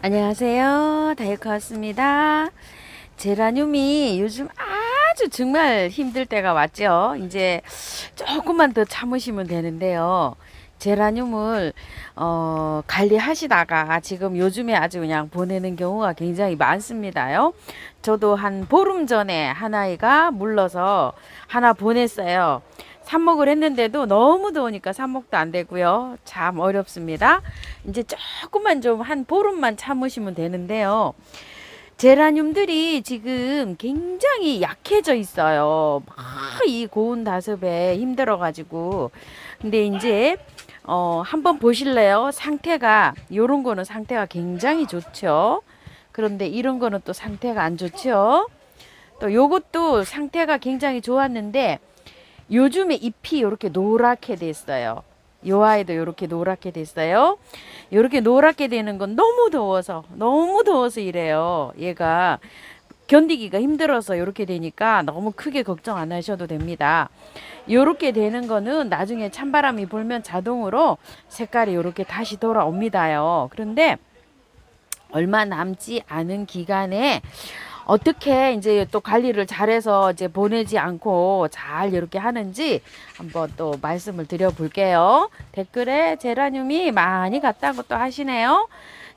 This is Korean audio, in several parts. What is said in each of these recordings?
안녕하세요. 다이어트 왔습니다. 제라늄이 요즘 아주 정말 힘들 때가 왔죠. 이제 조금만 더 참으시면 되는데요. 제라늄을 관리하시다가 지금 요즘에 아주 그냥 보내는 경우가 굉장히 많습니다요. 저도 한 보름 전에 한 아이가 물러서 하나 보냈어요. 삽목을 했는데도 너무 더우니까 삽목도 안 되고요. 참 어렵습니다. 이제 조금만 좀 한 보름만 참으시면 되는데요. 제라늄들이 지금 굉장히 약해져 있어요. 막 이 고온 다습에 힘들어 가지고. 근데 이제 한번 보실래요? 상태가 요런 거는 상태가 굉장히 좋죠. 그런데 이런 거는 또 상태가 안 좋죠. 또 요것도 상태가 굉장히 좋았는데 요즘에 잎이 이렇게 노랗게 됐어요. 요 아이도 이렇게 노랗게 됐어요. 이렇게 노랗게 되는 건 너무 더워서 이래요. 얘가 견디기가 힘들어서 이렇게 되니까 너무 크게 걱정 안 하셔도 됩니다. 이렇게 되는 거는 나중에 찬바람이 불면 자동으로 색깔이 이렇게 다시 돌아옵니다요. 그런데 얼마 남지 않은 기간에 어떻게 이제 또 관리를 잘해서 이제 보내지 않고 잘 이렇게 하는지 한번 또 말씀을 드려 볼게요. 댓글에 제라늄이 많이 갔다고 또 하시네요.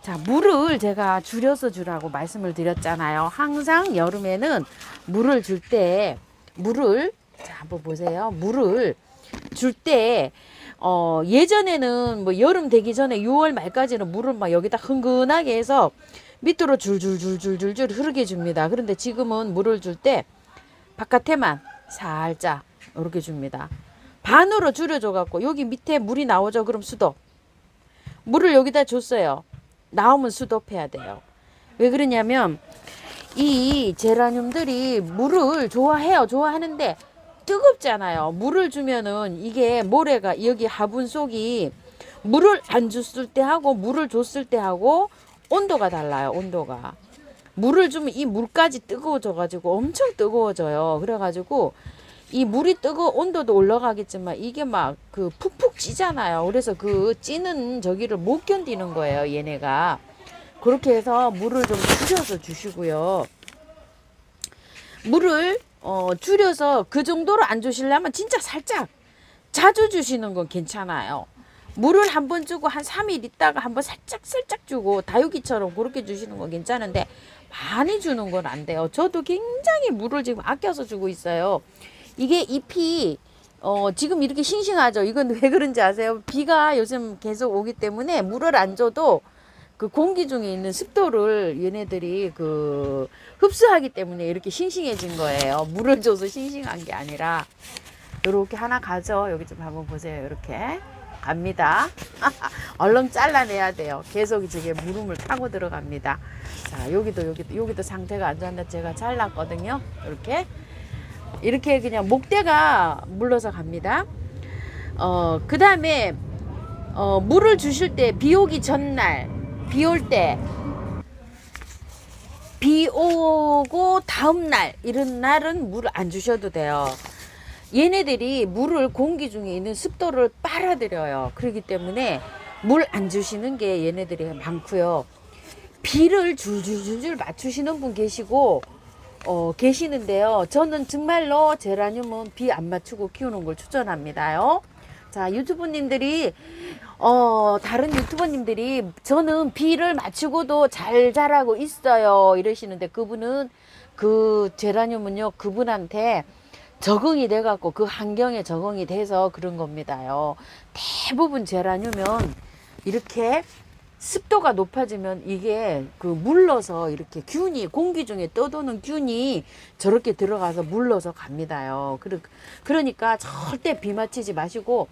자, 물을 제가 줄여서 주라고 말씀을 드렸잖아요. 항상 여름에는 물을 줄 때 자, 한번 보세요. 물을 줄 때 예전에는 뭐 여름 되기 전에 6월 말까지는 물을 막 여기다 흥건하게 해서 밑으로 줄줄줄줄줄줄 흐르게 줍니다. 그런데 지금은 물을 줄 때 바깥에만 살짝 이렇게 줍니다. 반으로 줄여줘 갖고 여기 밑에 물이 나오죠. 그럼 수도. 물을 여기다 줬어요. 나오면 수도해야 돼요. 왜 그러냐면 이 제라늄들이 물을 좋아해요. 좋아하는데 뜨겁잖아요. 물을 주면은 이게 모래가 여기 화분 속이 물을 안 줬을 때 하고 물을 줬을 때 하고 온도가 달라요. 온도가. 물을 주면 이 물까지 뜨거워져 가지고 엄청 뜨거워져요. 그래 가지고 이 물이 온도도 올라가겠지만 이게 막 그 푹푹 찌잖아요. 그래서 그 찌는 저기를 못 견디는 거예요. 얘네가. 그렇게 해서 물을 좀 줄여서 주시고요. 물을 줄여서 그 정도로 안 주시려면 진짜 살짝 자주 주시는 건 괜찮아요. 물을 한번 주고 한 3일 있다가 한번 살짝 주고 다육이처럼 그렇게 주시는 건 괜찮은데 많이 주는 건 안 돼요. 저도 굉장히 물을 지금 아껴서 주고 있어요. 이게 잎이 지금 이렇게 싱싱하죠. 이건 왜 그런지 아세요? 비가 요즘 계속 오기 때문에 물을 안 줘도 그 공기 중에 있는 습도를 얘네들이 그 흡수하기 때문에 이렇게 싱싱해진 거예요. 물을 줘서 싱싱한 게 아니라. 이렇게 하나 가죠. 여기 좀 한번 보세요. 이렇게 갑니다. 얼른 잘라내야 돼요. 계속 저게 물음을 타고 들어갑니다. 자, 여기도 상태가 안 좋은데 제가 잘랐거든요. 이렇게 그냥 목대가 물러서 갑니다. 그 다음에 물을 주실 때 비 오기 전날, 비 올 때, 비 오고 다음날 이런 날은 물을 안 주셔도 돼요. 얘네들이 물을 공기 중에 있는 습도를 빨아들여요. 그렇기 때문에 물 안 주시는 게 얘네들이 많고요. 비를 줄줄줄줄 맞추시는 분 계시는데요. 저는 정말로 제라늄은 비 안 맞추고 키우는 걸 추천합니다요. 자, 유튜버님들이 다른 유튜버님들이 저는 비를 맞추고도 잘 자라고 있어요 이러시는데 그분은 그 제라늄은요 그분한테 적응이 돼 갖고 그 환경에 적응이 돼서 그런 겁니다요. 대부분 제라늄은 이렇게 습도가 높아지면 이게 그 물러서 이렇게 균이 공기 중에 떠도는 균이 저렇게 들어가서 물러서 갑니다요. 그러니까 절대 비 맞히지 마시고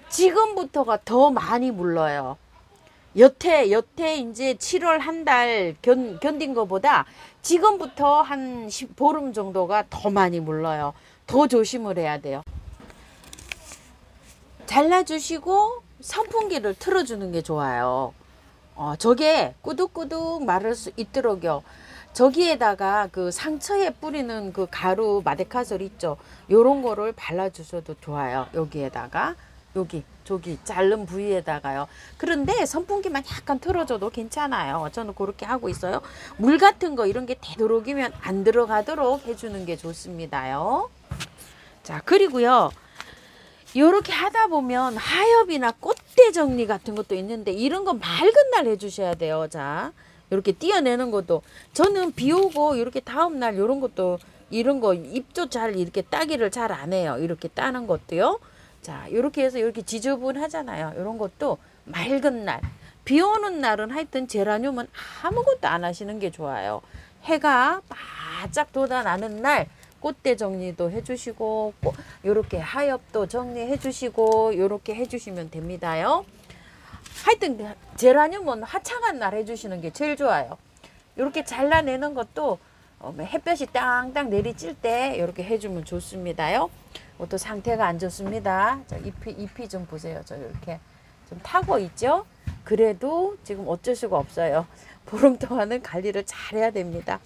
지금부터가 더 많이 물러요. 여태 이제 7월 한 달 견딘 것보다 지금부터 한 보름 정도가 더 많이 물러요. 더 조심을 해야 돼요. 잘라주시고 선풍기를 틀어주는 게 좋아요. 저게 꾸둑꾸둑 마를 수 있도록요. 저기에다가 그 상처에 뿌리는 그 가루 마데카솔 있죠. 요런 거를 발라주셔도 좋아요. 여기에다가 여기 저기 자른 부위에다가요. 그런데 선풍기만 약간 틀어줘도 괜찮아요. 저는 그렇게 하고 있어요. 물 같은 거 이런 게 되도록이면 안 들어가도록 해주는 게 좋습니다요. 자, 그리고요, 요렇게 하다 보면 하엽이나 꽃대 정리 같은 것도 있는데 이런 건 맑은 날 해주셔야 돼요. 자, 이렇게 띄어내는 것도 저는 비 오고 이렇게 다음 날 이런 것도 이런 거 잎도 잘 이렇게 따기를 잘 안 해요. 이렇게 따는 것도요. 자, 이렇게 해서 이렇게 지저분하잖아요. 이런 것도 맑은 날, 비 오는 날은 하여튼 제라늄은 아무것도 안 하시는 게 좋아요. 해가 바짝 돋아나는 날 꽃대 정리도 해주시고 이렇게 하엽도 정리해 주시고 이렇게 해주시면 됩니다요. 하여튼 제라늄은 화창한 날 해주시는 게 제일 좋아요. 이렇게 잘라내는 것도 햇볕이 땅땅 내리칠 때 이렇게 해주면 좋습니다요. 또 상태가 안 좋습니다. 자, 잎이 좀 보세요. 저 이렇게 좀 타고 있죠. 그래도 지금 어쩔 수가 없어요. 보름 동안은 관리를 잘해야 됩니다.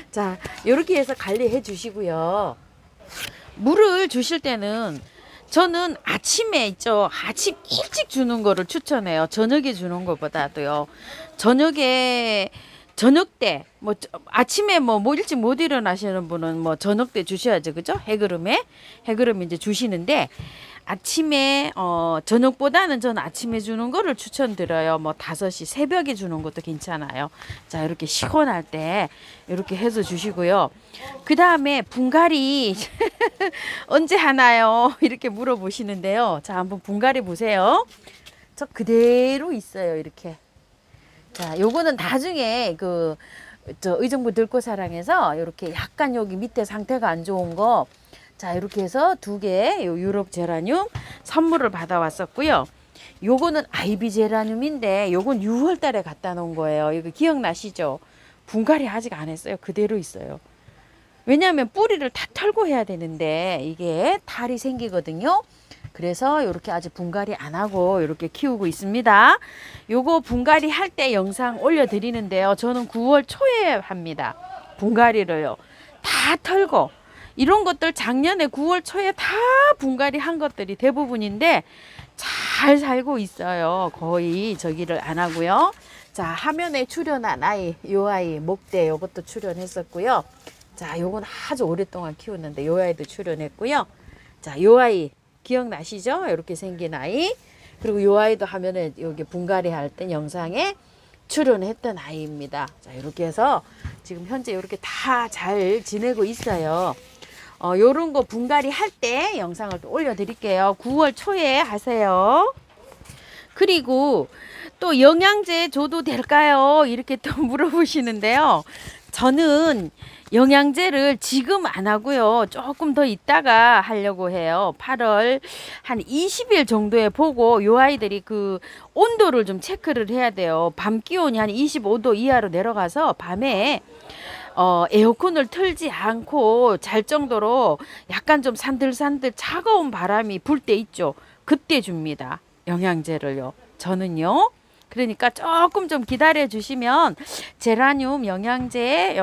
자, 이렇게 해서 관리해 주시고요. 물을 주실 때는 저는 아침에 있죠. 아침 일찍 주는 거를 추천해요. 저녁에 주는 것보다도요. 저녁 때, 뭐, 아침에 뭐 일찍 못 일어나시는 분은 뭐 저녁 때 주셔야죠. 그죠? 해그름에 이제 주시는데, 아침에, 저녁보다는 저는 아침에 주는 거를 추천드려요. 뭐 5시, 새벽에 주는 것도 괜찮아요. 자, 이렇게 시원할 때, 이렇게 해서 주시고요. 그 다음에 분갈이, 언제 하나요? 이렇게 물어보시는데요. 자, 한번 분갈이 보세요. 저 그대로 있어요. 이렇게. 자, 요거는 나중에 의정부 들꽃사랑에서 이렇게 약간 여기 밑에 상태가 안 좋은 거, 자, 이렇게 해서 2개 유럽 제라늄 선물을 받아왔었고요. 요거는 아이비 제라늄인데 요건 6월 달에 갖다 놓은 거예요. 이거 기억나시죠? 분갈이 아직 안 했어요. 그대로 있어요. 왜냐하면 뿌리를 다 털고 해야 되는데 이게 탈이 생기거든요. 그래서 이렇게 아직 분갈이 안 하고 이렇게 키우고 있습니다. 요거 분갈이 할 때 영상 올려드리는데요. 저는 9월 초에 합니다. 분갈이를요. 다 털고 이런 것들 작년에 9월 초에 다 분갈이 한 것들이 대부분인데 잘 살고 있어요. 거의 저기를 안 하고요. 자, 화면에 출연한 아이, 요 아이 목대 요것도 출연했었고요. 자, 요건 아주 오랫동안 키웠는데 요 아이도 출연했고요. 자, 요 아이 기억나시죠? 이렇게 생긴 아이. 그리고 요 아이도 화면에 여기 분갈이 할 때 영상에 출연했던 아이입니다. 자, 이렇게 해서 지금 현재 이렇게 다 잘 지내고 있어요. 요런 거 분갈이 할 때 영상을 또 올려드릴게요. 9월 초에 하세요. 그리고 또 영양제 줘도 될까요? 이렇게 또 물어보시는데요. 저는 영양제를 지금 안 하고요. 조금 더 있다가 하려고 해요. 8월 한 20일 정도에 보고 요 아이들이 그 온도를 좀 체크를 해야 돼요. 밤 기온이 한 25도 이하로 내려가서 밤에 에어컨을 틀지 않고 잘 정도로 약간 좀 산들산들 차가운 바람이 불 때 있죠. 그때 줍니다. 영양제를요. 저는요. 그러니까 조금 좀 기다려 주시면 제라늄 영양제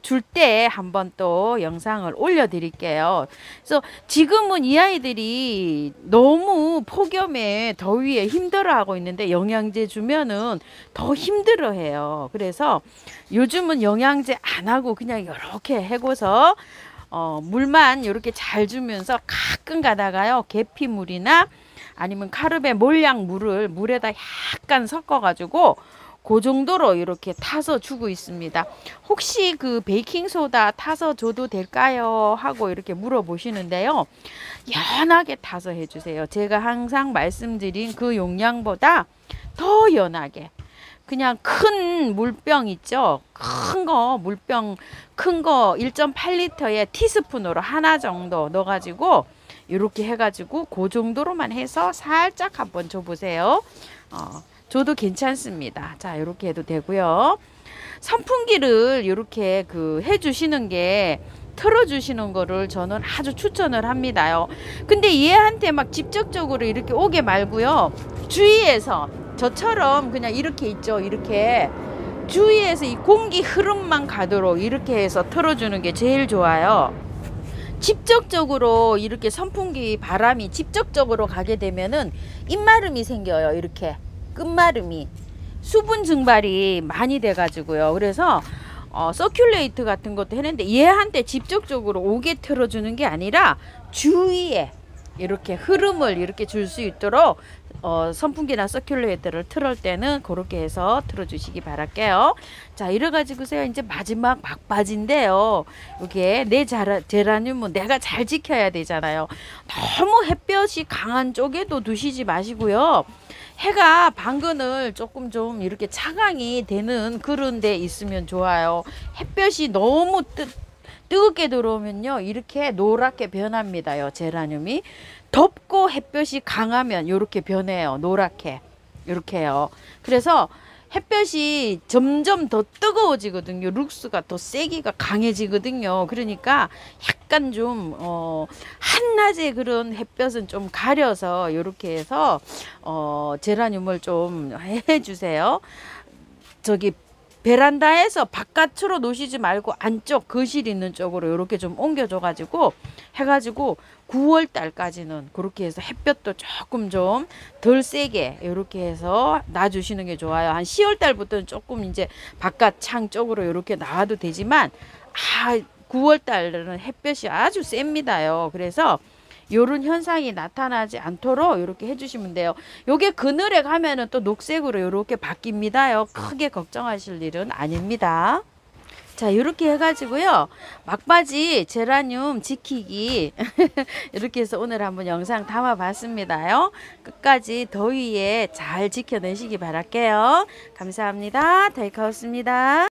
줄 때 한번 또 영상을 올려 드릴게요. 그래서 지금은 이 아이들이 너무 폭염에 더위에 힘들어 하고 있는데 영양제 주면은 더 힘들어 해요. 그래서 요즘은 영양제 안 하고 그냥 이렇게 해고서 물만 이렇게 잘 주면서 가끔 가다가요 계피물이나 아니면 카르베 몰약 물을 물에다 약간 섞어 가지고 그 정도로 이렇게 타서 주고 있습니다. 혹시 그 베이킹소다 타서 줘도 될까요? 하고 이렇게 물어보시는데요. 연하게 타서 해주세요. 제가 항상 말씀드린 그 용량보다 더 연하게. 그냥 큰 물병 있죠? 큰 거, 물병 큰 거 1.8리터에 티스푼으로 하나 정도 넣어가지고 이렇게 해가지고 그 정도로만 해서 살짝 한번 줘보세요. 줘도 괜찮습니다. 자, 이렇게 해도 되고요. 선풍기를 이렇게 해주시는 게 틀어주시는 거를 저는 아주 추천을 합니다요. 근데 얘한테 막 직접적으로 이렇게 오게 말고요. 주위에서 저처럼 그냥 이렇게 있죠. 이렇게 주위에서 이 공기 흐름만 가도록 이렇게 해서 틀어주는 게 제일 좋아요. 직접적으로 이렇게 선풍기 바람이 직접적으로 가게 되면은 입마름이 생겨요. 이렇게 끝마름이 수분 증발이 많이 돼 가지고요. 그래서 서큘레이트 같은 것도 했는데 얘한테 직접적으로 오게 틀어주는 게 아니라 주위에 이렇게 흐름을 이렇게 줄 수 있도록 선풍기나 서큘레이터를 틀을 때는 그렇게 해서 틀어주시기 바랄게요. 자, 이래가지고서요 이제 마지막 막바지인데요. 이게 내 제라늄은 내가 잘 지켜야 되잖아요. 너무 햇볕이 강한 쪽에도 두시지 마시고요. 해가 방근을 조금 좀 이렇게 차광이 되는 그런 데 있으면 좋아요. 햇볕이 너무 뜨겁게 들어오면요 이렇게 노랗게 변합니다요. 제라늄이 덥고 햇볕이 강하면 이렇게 변해요. 노랗게 이렇게요. 그래서 햇볕이 점점 더 뜨거워지거든요. 룩스가 더 세기가 강해지거든요. 그러니까 약간 좀 한낮에 그런 햇볕은 좀 가려서 이렇게 해서 제라늄을 좀 해주세요. 저기 베란다에서 바깥으로 놓으시지 말고 안쪽 거실 있는 쪽으로 이렇게 좀 옮겨줘 가지고 해가지고 9월 달까지는 그렇게 해서 햇볕도 조금 좀 덜 세게 이렇게 해서 놔주시는 게 좋아요. 한 10월 달부터는 조금 이제 바깥 창 쪽으로 이렇게 놔도 되지만 9월 달은 햇볕이 아주 셉니다요. 그래서 요런 현상이 나타나지 않도록 이렇게 해주시면 돼요. 요게 그늘에 가면은 또 녹색으로 이렇게 바뀝니다요. 크게 걱정하실 일은 아닙니다. 자, 이렇게 해가지고요. 막바지 제라늄 지키기 이렇게 해서 오늘 한번 영상 담아 봤습니다요. 끝까지 더위에 잘 지켜내시기 바랄게요. 감사합니다. 데이카우스입니다.